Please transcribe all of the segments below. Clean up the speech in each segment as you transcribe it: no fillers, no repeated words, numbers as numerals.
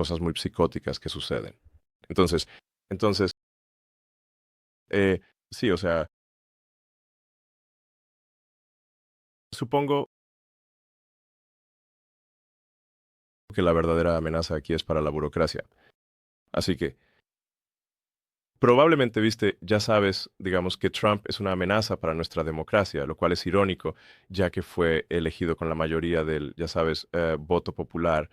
cosas muy psicóticas que suceden. Entonces, eh, sí, o sea, supongo que la verdadera amenaza aquí es para la burocracia. Así que, probablemente viste, ya sabes, digamos que Trump es una amenaza para nuestra democracia, lo cual es irónico, ya que fue elegido con la mayoría del, ya sabes, voto popular.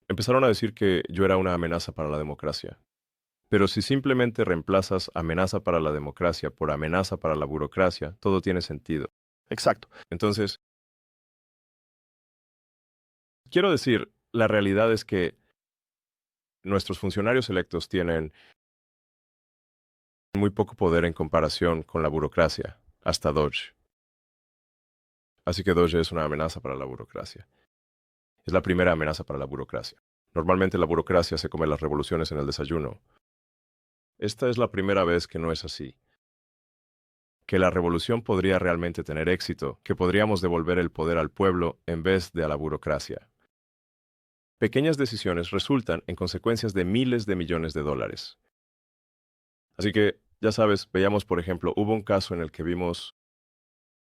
Empezaron a decir que yo era una amenaza para la democracia. Pero si simplemente reemplazas amenaza para la democracia por amenaza para la burocracia, todo tiene sentido. Exacto. Entonces, quiero decir, la realidad es que nuestros funcionarios electos tienen muy poco poder en comparación con la burocracia, hasta Doge. Así que Doge es una amenaza para la burocracia. Es la primera amenaza para la burocracia. Normalmente la burocracia se come las revoluciones en el desayuno. Esta es la primera vez que no es así. Que la revolución podría realmente tener éxito, que podríamos devolver el poder al pueblo en vez de a la burocracia. Pequeñas decisiones resultan en consecuencias de miles de millones de dólares. Así que, ya sabes, veamos, por ejemplo, hubo un caso en el que vimos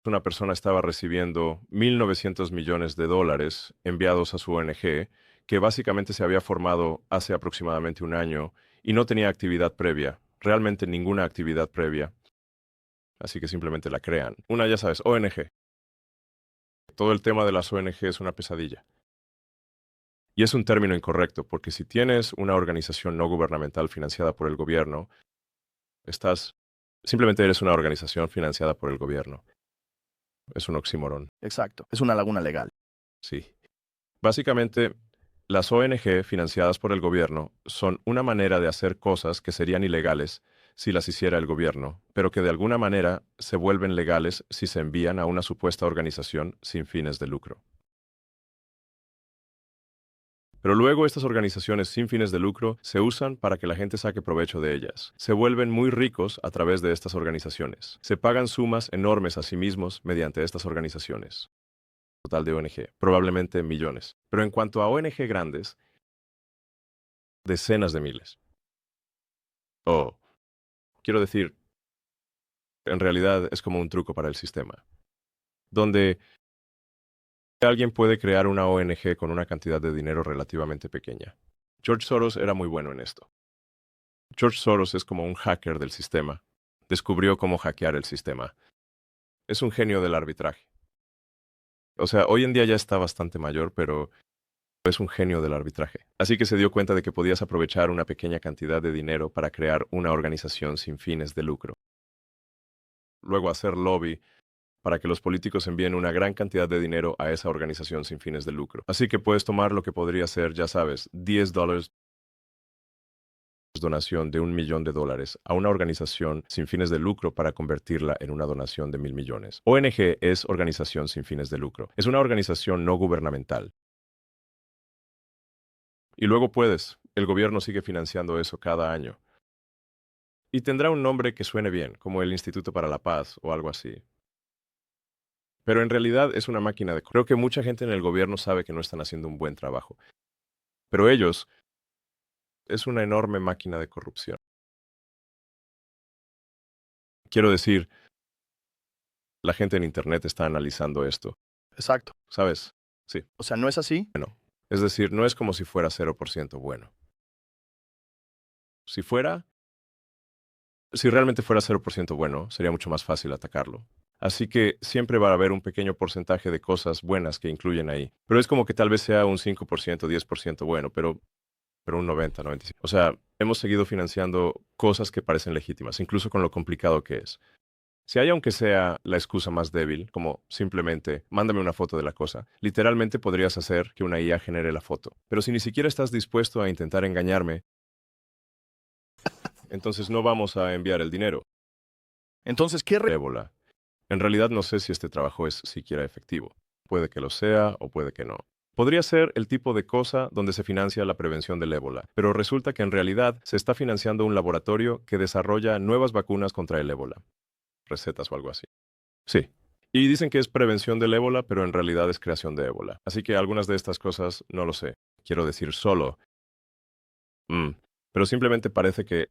una persona estaba recibiendo 1.900 millones de dólares enviados a su ONG, que básicamente se había formado hace aproximadamente un año y no tenía actividad previa, realmente ninguna actividad previa. Así que simplemente la crean. Una, ya sabes, ONG. Todo el tema de las ONG es una pesadilla. Y es un término incorrecto, porque si tienes una organización no gubernamental financiada por el gobierno, simplemente eres una organización financiada por el gobierno. Es un oxímoron. Exacto. Es una laguna legal. Sí. Básicamente, las ONG financiadas por el gobierno son una manera de hacer cosas que serían ilegales si las hiciera el gobierno, pero que de alguna manera se vuelven legales si se envían a una supuesta organización sin fines de lucro. Pero luego estas organizaciones sin fines de lucro se usan para que la gente saque provecho de ellas. Se vuelven muy ricos a través de estas organizaciones. Se pagan sumas enormes a sí mismos mediante estas organizaciones. Total de ONG, probablemente millones. Pero en cuanto a ONG grandes, decenas de miles. O, quiero decir, en realidad es como un truco para el sistema, donde alguien puede crear una ONG con una cantidad de dinero relativamente pequeña. George Soros era muy bueno en esto. George Soros es como un hacker del sistema. Descubrió cómo hackear el sistema. Es un genio del arbitraje. O sea, hoy en día ya está bastante mayor, pero es un genio del arbitraje. Así que se dio cuenta de que podías aprovechar una pequeña cantidad de dinero para crear una organización sin fines de lucro. Luego hacer lobby para que los políticos envíen una gran cantidad de dinero a esa organización sin fines de lucro. Así que puedes tomar lo que podría ser, ya sabes, $10 donación de $1.000.000 a una organización sin fines de lucro para convertirla en una donación de 1.000 millones. ONG es organización sin fines de lucro. Es una organización no gubernamental. Y luego el gobierno sigue financiando eso cada año. Y tendrá un nombre que suene bien, como el Instituto para la Paz o algo así. Pero en realidad es una máquina de... Creo que mucha gente en el gobierno sabe que no están haciendo un buen trabajo. Pero ellos es una enorme máquina de corrupción. Quiero decir, la gente en Internet está analizando esto. Exacto. ¿Sabes? Sí. O sea, ¿no es así? Bueno, es decir, no es como si fuera 0% bueno. Si realmente fuera 0% bueno, sería mucho más fácil atacarlo. Así que siempre va a haber un pequeño porcentaje de cosas buenas que incluyen ahí. Pero es como que tal vez sea un 5%, 10% bueno, pero un 90, 95. O sea, hemos seguido financiando cosas que parecen legítimas, incluso con lo complicado que es. Si hay aunque sea la excusa más débil, como simplemente mándame una foto de la cosa, literalmente podrías hacer que una IA genere la foto. Pero si ni siquiera estás dispuesto a intentar engañarme, entonces no vamos a enviar el dinero. Entonces, Ébola. En realidad no sé si este trabajo es siquiera efectivo. Puede que lo sea o puede que no. Podría ser el tipo de cosa donde se financia la prevención del ébola, pero resulta que en realidad se está financiando un laboratorio que desarrolla nuevas vacunas contra el ébola. Recetas o algo así. Sí. Y dicen que es prevención del ébola, pero en realidad es creación de ébola. Así que algunas de estas cosas no lo sé. quiero decir solo. Pero simplemente parece que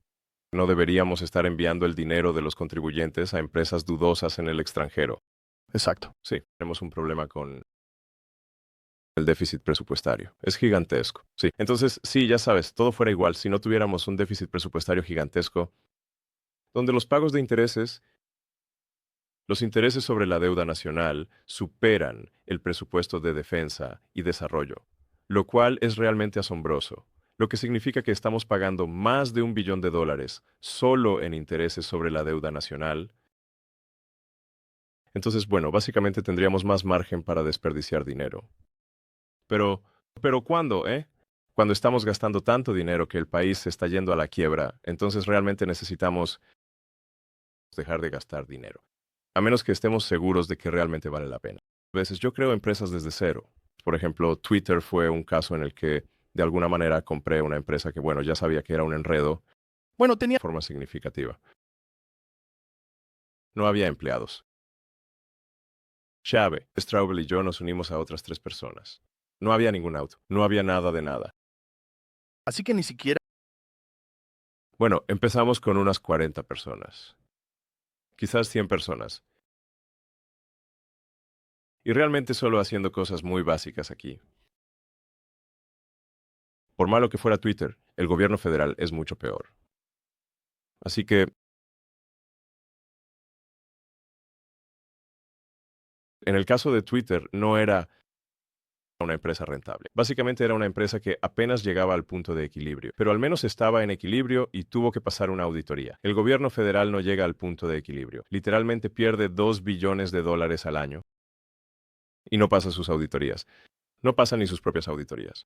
no deberíamos estar enviando el dinero de los contribuyentes a empresas dudosas en el extranjero. Exacto. Sí, tenemos un problema con el déficit presupuestario. Es gigantesco. Sí, entonces, sí, ya sabes, todo fuera igual si no tuviéramos un déficit presupuestario gigantesco, donde los pagos de intereses, los intereses sobre la deuda nacional superan el presupuesto de defensa y desarrollo, lo cual es realmente asombroso, lo que significa que estamos pagando más de $1 billón solo en intereses sobre la deuda nacional. Entonces, bueno, básicamente tendríamos más margen para desperdiciar dinero. Pero, pero ¿cuándo, eh? Cuando estamos gastando tanto dinero que el país se está yendo a la quiebra, entonces realmente necesitamos dejar de gastar dinero. A menos que estemos seguros de que realmente vale la pena. A veces yo creo empresas desde cero. Por ejemplo, Twitter fue un caso en el que de alguna manera compré una empresa que, bueno, ya sabía que era un enredo Bueno, de tenía... forma significativa. No había empleados. Chave, Straubel y yo nos unimos a otras 3 personas. No había ningún auto. No había nada de nada. Así que ni siquiera... Bueno, empezamos con unas 40 personas. Quizás 100 personas. Y realmente solo haciendo cosas muy básicas aquí. Por malo que fuera Twitter, el gobierno federal es mucho peor. Así que, en el caso de Twitter, no era una empresa rentable. Básicamente era una empresa que apenas llegaba al punto de equilibrio, pero al menos estaba en equilibrio y tuvo que pasar una auditoría. El gobierno federal no llega al punto de equilibrio. Literalmente pierde $2 billones al año y no pasa sus auditorías. No pasa ni sus propias auditorías.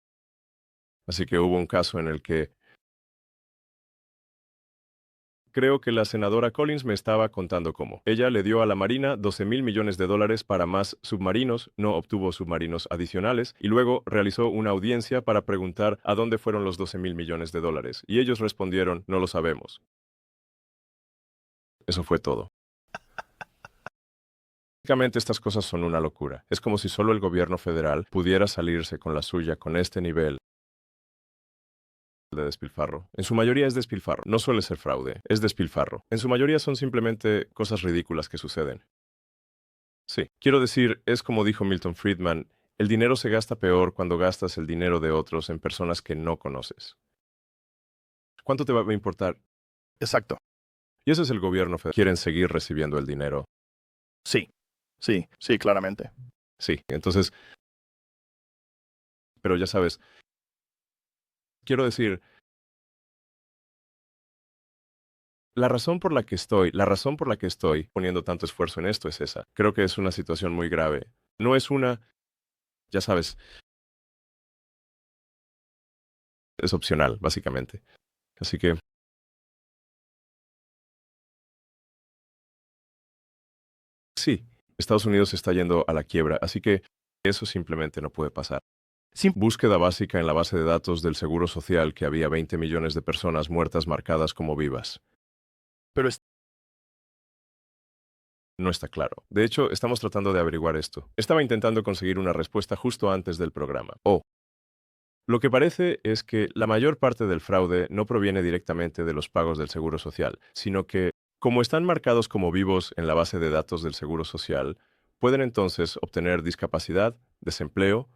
Así que hubo un caso en el que creo que la senadora Collins me estaba contando cómo. Ella le dio a la Marina $12,000 millones para más submarinos, no obtuvo submarinos adicionales, y luego realizó una audiencia para preguntar a dónde fueron los $12,000 millones. Y ellos respondieron, no lo sabemos. Eso fue todo. Básicamente estas cosas son una locura. Es como si solo el gobierno federal pudiera salirse con la suya con este nivel de despilfarro. En su mayoría es despilfarro. No suele ser fraude, es despilfarro. En su mayoría son simplemente cosas ridículas que suceden. Sí, quiero decir, es como dijo Milton Friedman, el dinero se gasta peor cuando gastas el dinero de otros en personas que no conoces. ¿Cuánto te va a importar? Exacto. Y ese es el gobierno federal. Quieren seguir recibiendo el dinero. Sí. Sí, claramente. Sí, entonces, pero ya sabes, quiero decir, la razón por la que estoy poniendo tanto esfuerzo en esto es esa. Creo que es una situación muy grave. No es una, ya sabes, es opcional, básicamente. Así que, sí, Estados Unidos está yendo a la quiebra, así que eso simplemente no puede pasar. Sim- Búsqueda básica en la base de datos del Seguro Social que había 20 millones de personas muertas marcadas como vivas. pero es... No está claro. De hecho, estamos tratando de averiguar esto. Estaba intentando conseguir una respuesta justo antes del programa. Lo que parece es que la mayor parte del fraude no proviene directamente de los pagos del Seguro Social, sino que, como están marcados como vivos en la base de datos del Seguro Social, pueden entonces obtener discapacidad, desempleo,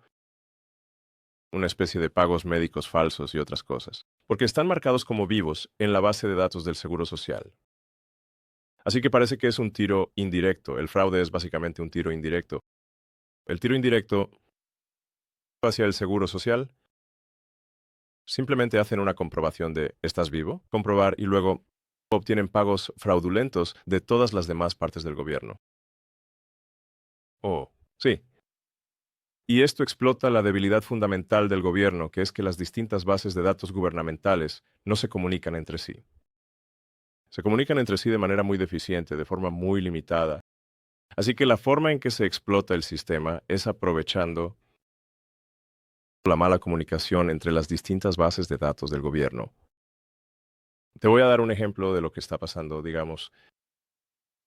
una especie de pagos médicos falsos y otras cosas, porque están marcados como vivos en la base de datos del Seguro Social. Así que parece que es un tiro indirecto. El fraude es básicamente un tiro indirecto. El tiro indirecto hacia el Seguro Social simplemente hacen una comprobación de ¿estás vivo? Comprobar y luego obtienen pagos fraudulentos de todas las demás partes del gobierno. Sí. Y esto explota la debilidad fundamental del gobierno, que es que las distintas bases de datos gubernamentales no se comunican entre sí. Se comunican entre sí de manera muy deficiente, de forma muy limitada. Así que la forma en que se explota el sistema es aprovechando la mala comunicación entre las distintas bases de datos del gobierno. Te voy a dar un ejemplo de lo que está pasando, digamos,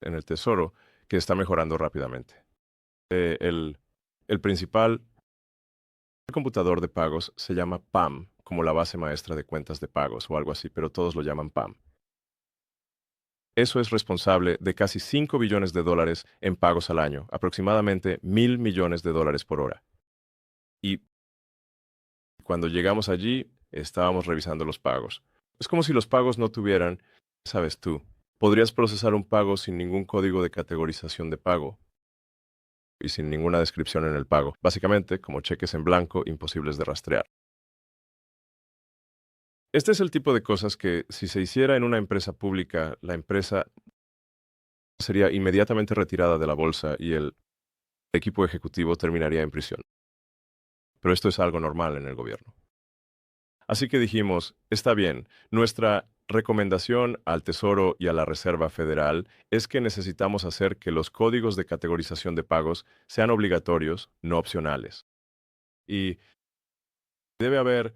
en el Tesoro, que está mejorando rápidamente. El principal El computador de pagos se llama PAM, como la base maestra de cuentas de pagos o algo así, pero todos lo llaman PAM. Eso es responsable de casi 5 billones de dólares en pagos al año, aproximadamente 1.000 millones de dólares por hora. Y cuando llegamos allí, estábamos revisando los pagos. Es como si los pagos no tuvieran, sabes tú, podrías procesar un pago sin ningún código de categorización de pago y sin ninguna descripción en el pago. Básicamente, como cheques en blanco imposibles de rastrear. Este es el tipo de cosas que, si se hiciera en una empresa pública, la empresa sería inmediatamente retirada de la bolsa y el equipo ejecutivo terminaría en prisión. Pero esto es algo normal en el gobierno. Así que dijimos, está bien, nuestra recomendación al Tesoro y a la Reserva Federal es que necesitamos hacer que los códigos de categorización de pagos sean obligatorios, no opcionales. Y debe haber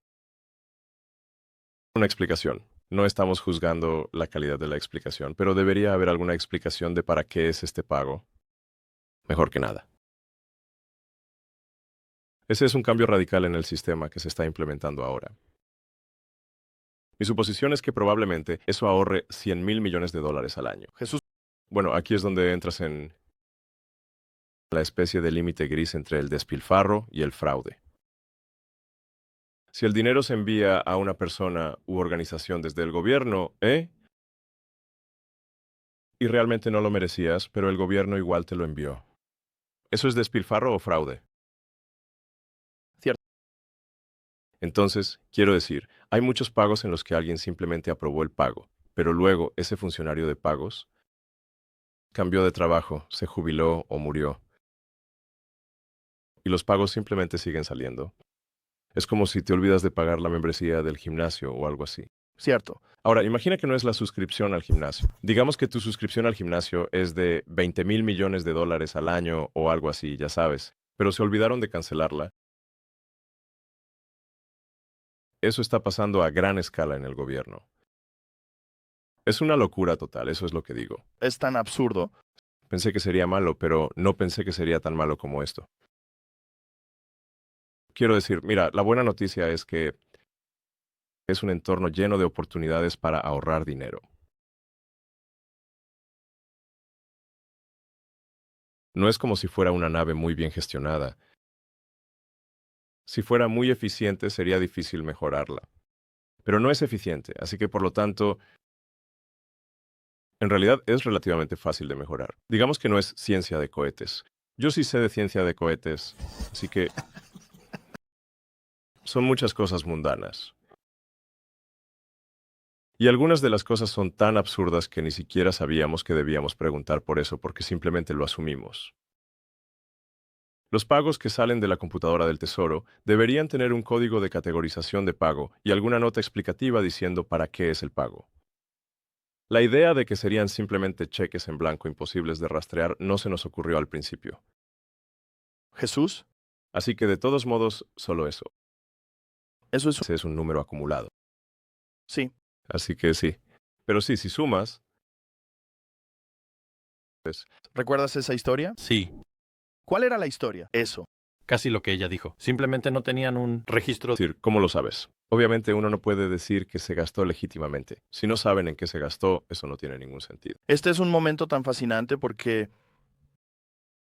una explicación. No estamos juzgando la calidad de la explicación, pero debería haber alguna explicación de para qué es este pago. Mejor que nada. Ese es un cambio radical en el sistema que se está implementando ahora. Mi suposición es que probablemente eso ahorre 100.000 millones de dólares al año. Jesús, Bueno, aquí es donde entras en la especie de límite gris entre el despilfarro y el fraude. Si el dinero se envía a una persona u organización desde el gobierno, y realmente no lo merecías, pero el gobierno igual te lo envió. ¿Eso es despilfarro o fraude? Cierto. Entonces, quiero decir, hay muchos pagos en los que alguien simplemente aprobó el pago, pero luego ese funcionario de pagos cambió de trabajo, se jubiló o murió. Y los pagos simplemente siguen saliendo. Es como si te olvidas de pagar la membresía del gimnasio o algo así. cierto. Ahora, imagina que no es la suscripción al gimnasio. Digamos que tu suscripción al gimnasio es de 20.000 millones de dólares al año o algo así, ya sabes, pero se olvidaron de cancelarla. Eso está pasando a gran escala en el gobierno. Es una locura total, eso es lo que digo. Es tan absurdo. Pensé que sería malo, pero no pensé que sería tan malo como esto. Quiero decir, mira, la buena noticia es que es un entorno lleno de oportunidades para ahorrar dinero. No es como si fuera una nave muy bien gestionada. Si fuera muy eficiente, sería difícil mejorarla. Pero no es eficiente, así que por lo tanto, en realidad es relativamente fácil de mejorar. Digamos que no es ciencia de cohetes. Yo sí sé de ciencia de cohetes, así que son muchas cosas mundanas. Y algunas de las cosas son tan absurdas que ni siquiera sabíamos que debíamos preguntar por eso porque simplemente lo asumimos. Los pagos que salen de la computadora del Tesoro deberían tener un código de categorización de pago y alguna nota explicativa diciendo para qué es el pago. La idea de que serían simplemente cheques en blanco imposibles de rastrear no se nos ocurrió al principio. Jesús, Así que de todos modos, solo eso. eso es... Ese es un número acumulado. Sí. Así que sí. Pero sí, si sumas, pues, ¿Recuerdas esa historia? Sí, ¿Cuál era la historia? Eso. casi lo que ella dijo. Simplemente no tenían un registro. es decir, ¿cómo lo sabes? Obviamente uno no puede decir que se gastó legítimamente. Si no saben en qué se gastó, eso no tiene ningún sentido. Este es un momento tan fascinante porque